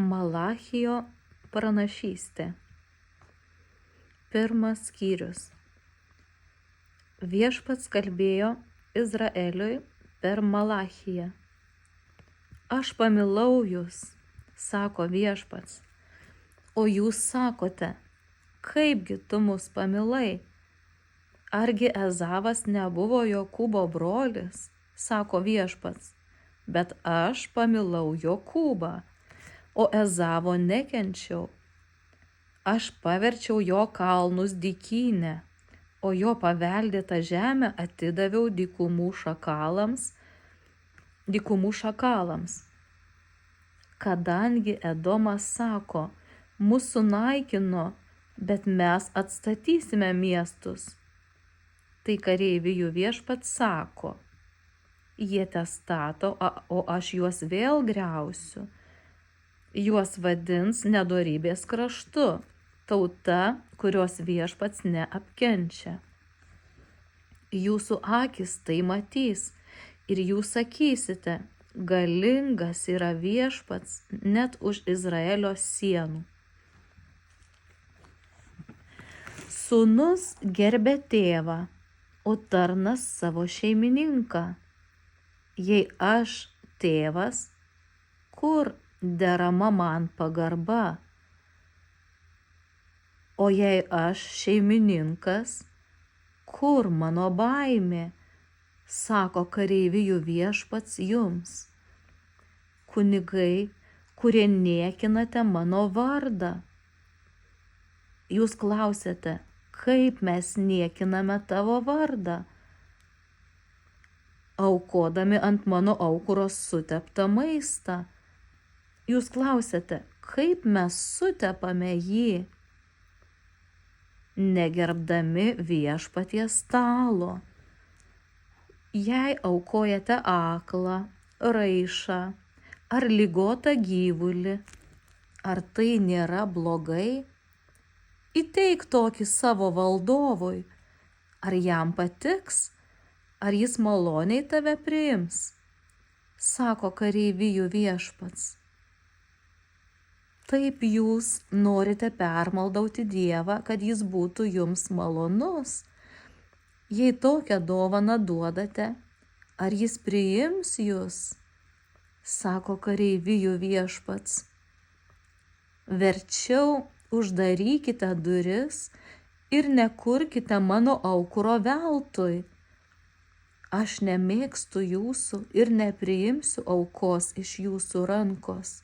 Malachijo pranašystė. Pirmas skyrius. Viešpats kalbėjo Izraeliui per Malachiją. Aš pamilau jūs, sako viešpats, o jūs sakote, kaipgi tu mus pamilai? Argi Ezavas nebuvo Jokūbo brolis, sako viešpats, bet aš pamilau Jokūbą, o Ezavo nekenčiau. Aš paverčiau jo kalnus dykynę, o jo paveldėtą žemę atidaviau dykumų šakalams. Kadangi Edomas sako, mus sunaikino, bet mes atstatysime miestus. Tai kareivijų viešpats sako, jie testato, o aš juos vėl griausiu. Juos vadins nedorybės kraštu, tauta, kurios viešpats neapkenčia. Jūsų akys tai matys ir jūs sakysite, galingas yra viešpats net už Izraelio sienų. Sūnus gerbia tėvą, o tarnas savo šeimininką. Jei aš tėvas, kur derama man pagarba? O jei aš šeimininkas, kur mano baimė, sako kareivijų viešpats jums. Kunigai, kurie niekinate mano vardą. Jūs klausiate, kaip mes niekiname tavo vardą, aukodami ant mano aukuros suteptą maistą. Jūs klausiate, kaip mes sutepame jį, negerbdami viešpaties stalo. Jei aukojate aklą, raišą ar ligotą gyvulį, ar tai nėra blogai? Įteik tokį savo valdovui, ar jam patiks, ar jis maloniai tave priims, sako kareivijų viešpats. Taip jūs norite permaldauti Dievą, kad jis būtų jums malonus. Jei tokią dovaną duodate, ar jis priims jūs, sako kareivijų viešpats. Verčiau uždarykite duris ir nekurkite mano aukuro veltui. Aš nemėgstu jūsų ir nepriimsiu aukos iš jūsų rankos.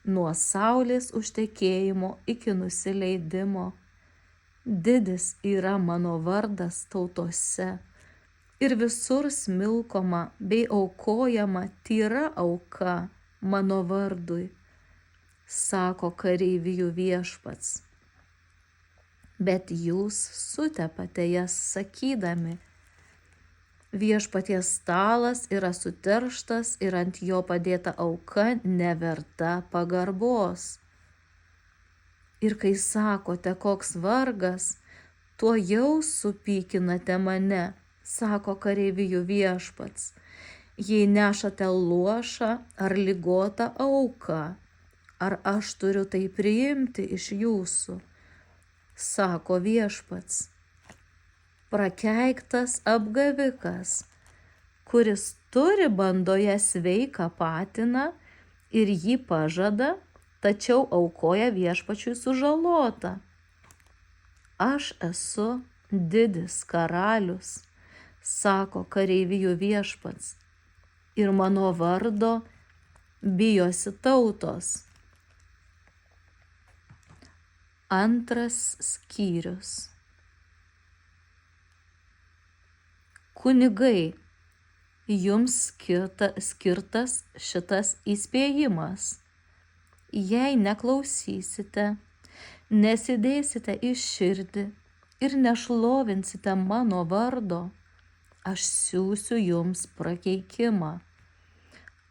Nuo saulės užtekėjimo iki nusileidimo didis yra mano vardas tautose ir visur smilkoma bei aukojama tyra auka mano vardui, sako kareivijų viešpats. Bet jūs sutepate jas sakydami, viešpaties stalas yra suterštas ir ant jo padėta auka neverta pagarbos. Ir kai sakote, koks vargas, tuo jau supykinate mane, sako kareivijų viešpats. Jei nešate luošą ar ligotą auką, ar aš turiu tai priimti iš jūsų, sako viešpats. Prakeiktas apgavikas, kuris turi bandoje sveiką patiną ir jį pažada, tačiau aukoja viešpačiui sužalotą. Aš esu didis karalius, sako kareivijų viešpats, ir mano vardo bijosi tautos. Antras skyrius. Kunigai, jums skirtas šitas įspėjimas. Jei neklausysite, nesidėsite į širdį ir nešlovinsite mano vardo, aš siųsiu jums prakeikimą.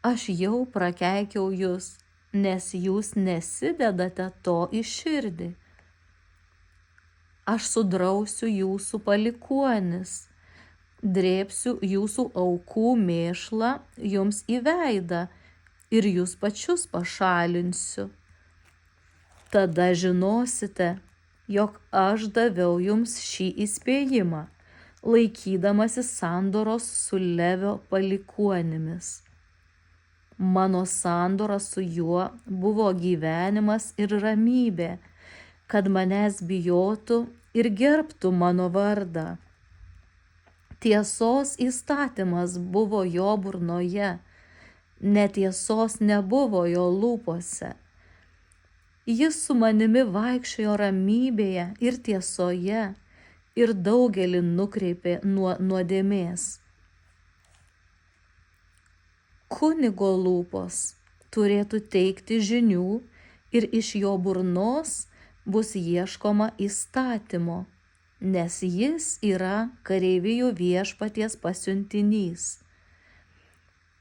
Aš jau prakeikiau jūs, nes jūs nesidedate to į širdį. Aš sudrausiu jūsų palikuonis, drėbsiu jūsų aukų mėšlą jums į veidą ir jūs pačius pašalinsiu. Tada žinosite, jog aš daviau jums šį įspėjimą, laikydamasi sandoros su Levio palikuonimis. Mano sandora su juo buvo gyvenimas ir ramybė, kad manęs bijotų ir gerbtų mano vardą. Tiesos įstatymas buvo jo burnoje, netiesos nebuvo jo lūpose. Jis su manimi vaikščiojo ramybėje ir tiesoje ir daugelį nukreipė nuo nuodėmės. Kunigo lūpos turėtų teikti žinių ir iš jo burnos bus ieškoma įstatymo, nes jis yra kareivijų viešpaties pasiuntinys.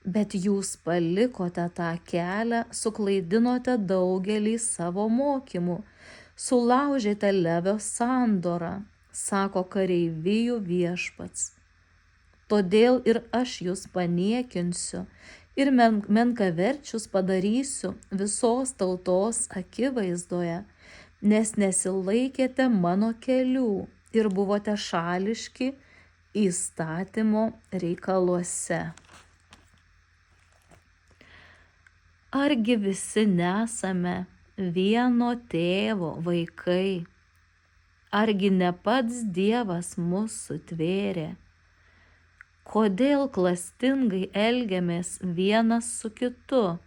Bet jūs palikote tą kelią, suklaidinote daugelį savo mokymų, sulaužėte Levio sandorą, sako kareivijų viešpats. Todėl ir aš jūs paniekinsiu ir menkaverčius padarysiu visos tautos akivaizdoje, nes nesilaikėte mano kelių ir buvote šališki įstatymo reikaluose. Argi visi nesame vieno tėvo vaikai? Argi ne pats Dievas mus sutvėrė? Kodėl klastingai elgiamės vienas su kitu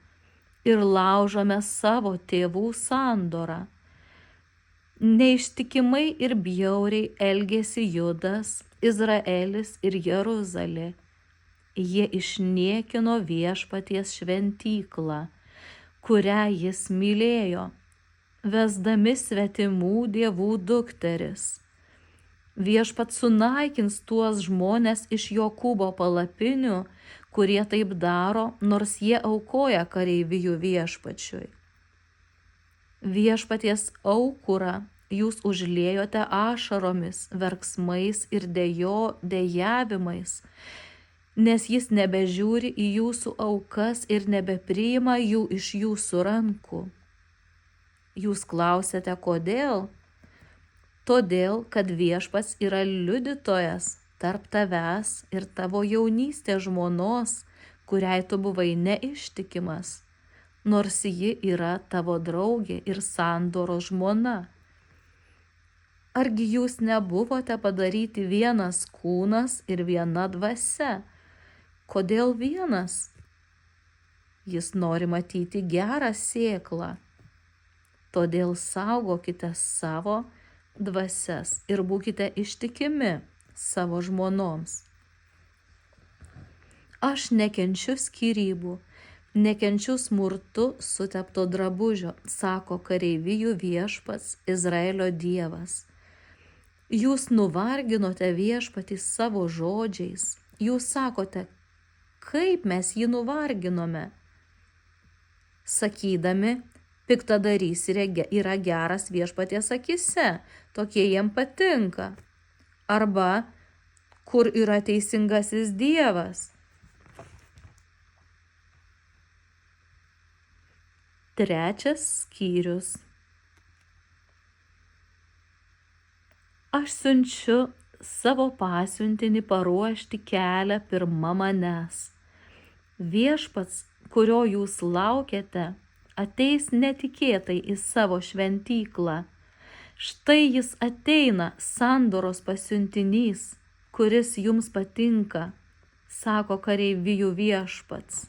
ir laužome savo tėvų sandorą? Neištikimai ir bjauriai elgėsi Judas, Izraelis ir Jeruzalė. Jie išniekino viešpaties šventyklą, kurią jis mylėjo, vesdami svetimų dievų dukteris. Viešpats sunaikins tuos žmones iš Jokūbo palapinių, kurie taip daro, nors jie aukoja kareivijų viešpačiui. Viešpaties aukurą jūs užliejote ašaromis, verksmais ir dejavimais, nes jis nebežiūri į jūsų aukas ir nebepriima jų iš jūsų rankų. Jūs klausiate, kodėl? Todėl, kad viešpats yra liudytojas tarp tavęs ir tavo jaunystės žmonos, kuriai tu buvai neištikimas, nors ji yra tavo draugė ir sandoros žmona. Argi jūs nebuvote padaryti vienas kūnas ir viena dvasia? Kodėl vienas? Jis nori matyti gerą sėklą. Todėl saugokite savo dvasias ir būkite ištikimi savo žmonoms. Aš nekenčiu skyrybų, nekenčiu smurtu sutepto drabužio, sako kareivijų viešpats, Izraelio Dievas. Jūs nuvarginote viešpatį savo žodžiais. Jūs sakote, kaip mes jį nuvarginome. Sakydami, piktadarys yra geras viešpaties akise, tokie jiem patinka. Arba, kur yra teisingasis Dievas. Trečias skyrius. Aš siunčiu savo pasiuntinį paruošti kelią pirma manęs. Viešpats, kurio jūs laukiate, ateis netikėtai į savo šventyklą. Štai jis ateina, sandoros pasiuntinys, kuris jums patinka, sako kareivijų viešpats.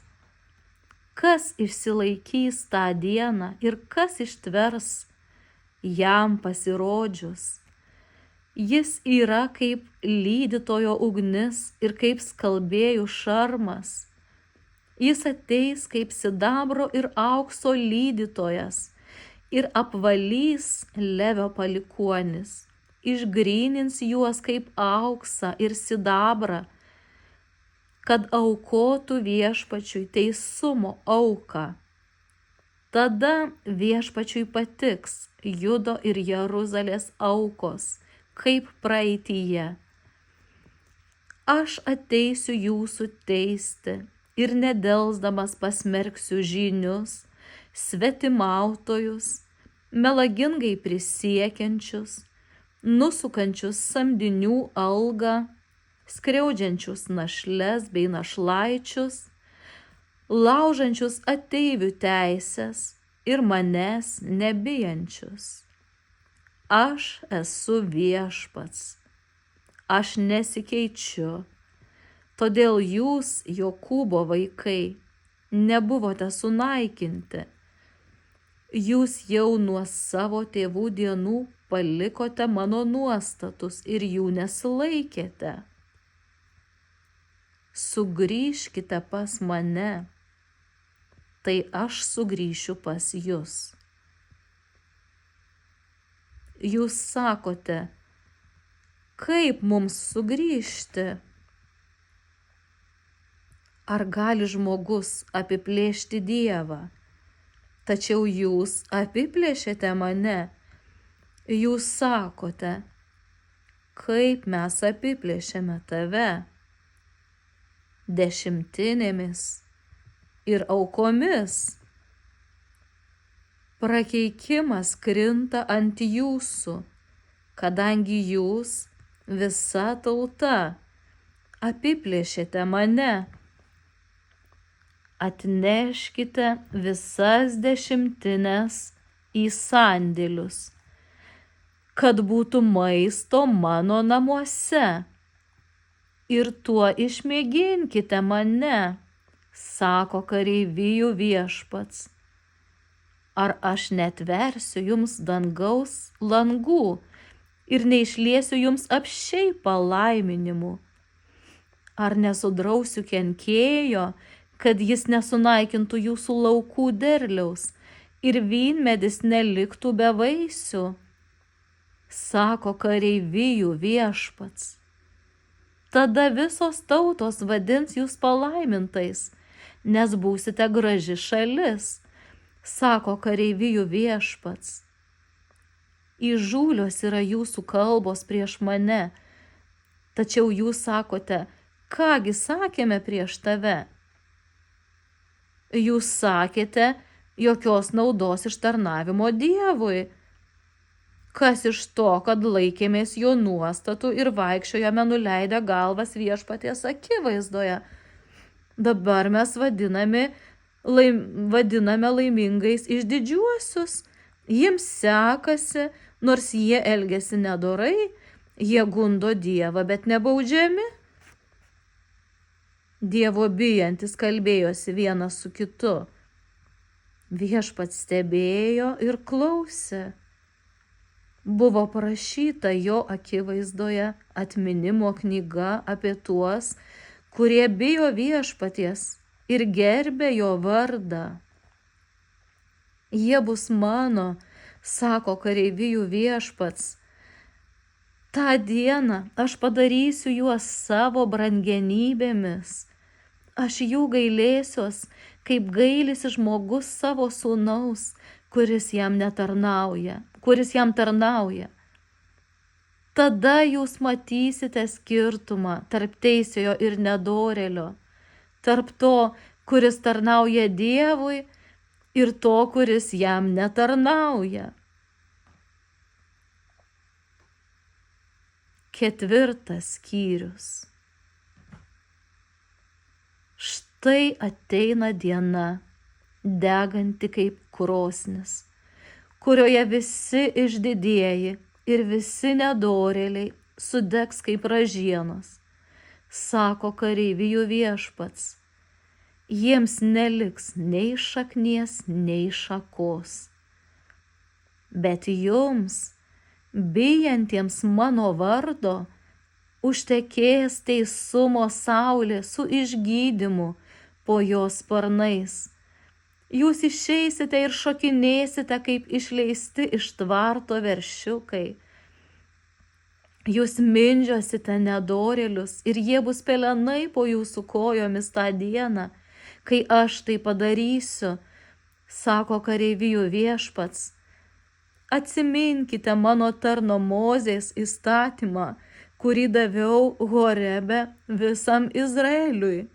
Kas išsilaikys tą dieną ir kas ištvers jam pasirodžius? Jis yra kaip lydytojo ugnis ir kaip skalbėjų šarmas. Jis ateis kaip sidabro ir aukso lydytojas ir apvalys Levio palikuonis, išgrynins juos kaip auksą ir sidabrą, kad aukotų viešpačiui teisumo auką. Tada viešpačiui patiks Judo ir Jeruzalės aukos, kaip praeityje. Aš ateisiu jūsų teisti ir nedelsdamas pasmerksiu žynius, svetimautojus, melagingai prisiekiančius, nusukančius samdinių algą, skriaudžiančius našles bei našlaičius, laužančius ateivių teisės ir manęs nebijančius. Aš esu Viešpats, aš nesikeičiu, todėl jūs, Jokūbo vaikai, nebuvote sunaikinti. Jūs jau nuo savo tėvų dienų palikote mano nuostatus ir jų nesilaikėte. Sugrįžkite pas mane, tai aš sugrįšiu pas jus. Jūs sakote, kaip mums sugrįžti? Ar gali žmogus apiplėšti Dievą? Tačiau jūs apiplėšėte mane. Jūs sakote, kaip mes apiplėšėme tave? Dešimtinėmis ir aukomis. Prakeikimas krinta ant jūsų, kadangi jūs, visa tauta, apiplėšėte mane. Atneškite visas dešimtines į sandėlius, kad būtų maisto mano namuose. Ir tuo išmėginkite mane, sako kareivijų Viešpats. Ar aš netversiu jums dangaus langų ir neišliesiu jums apsčiai palaiminimų? Ar nesudrausiu kenkėjo, kad jis nesunaikintų jūsų laukų derliaus ir vynmedis neliktų be vaisių? Sako kareivijų Viešpats. Tada visos tautos vadins jūs palaimintais, nes būsite graži šalis, sako kareivijų Viešpats. Įžūlios yra jūsų kalbos prieš mane, tačiau jūs sakote, kągi sakėme prieš tave? Jūs sakėte, jokios naudos iš tarnavimo Dievui. Kas iš to, kad laikėmės jo nuostatų ir vaikščiojame nuleidę galvas Viešpaties akivaizdoje? Dabar mes vadiname laimingais išdidžiuosius. Jiems sekasi, nors jie elgiasi nedorai, jie gundo Dievą, bet nebaudžiami. Dievo bijantis kalbėjosi vienas su kitu. Viešpats stebėjo ir klausė. Buvo parašyta jo akivaizdoje atminimo knyga apie tuos, kurie bijo Viešpaties ir gerbė jo vardą. Jie bus mano, sako kareivijų Viešpats. Ta dieną aš padarysiu juos savo brangenybėmis. Aš jų gailėsiuos, kaip gailisi žmogus savo sūnaus, kuris jam tarnauja. Tada jūs matysite skirtumą tarp teisiojo ir nedorėlio, tarp to, kuris tarnauja Dievui, ir to, kuris jam netarnauja. 4 skyrius. Štai ateina diena, deganti kaip krosnis, kurioje visi išdidieji ir visi nedorėliai sudegs kaip ražienos, sako kareivijų Viešpats. Jiems neliks nei šaknies, nei šakos. Bet jums, bijantiems mano vardo, užtekės teisumo saulė su išgydymu po jos sparnais. Jūs išeisite ir šokinėsite, kaip išleisti iš tvarto veršiukai. Jūs mindžiosite nedorėlius ir jie bus pelenai po jūsų kojomis tą dieną, kai aš tai padarysiu, sako kareivijų Viešpats. Atsiminkite mano tarno Mozės įstatymą, kurį daviau Horebe visam Izraeliui.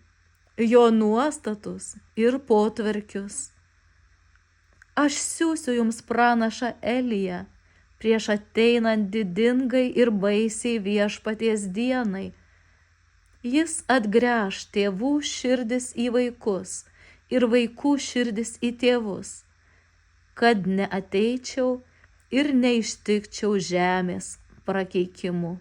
jo nuostatus ir potvarkius. Aš siųsiu jums pranašą Eliją prieš ateinant didingai ir baisiai viešpaties dienai. Jis atgręš tėvų širdis į vaikus ir vaikų širdis į tėvus, kad neateičiau ir neištikčiau žemės prakeikimu.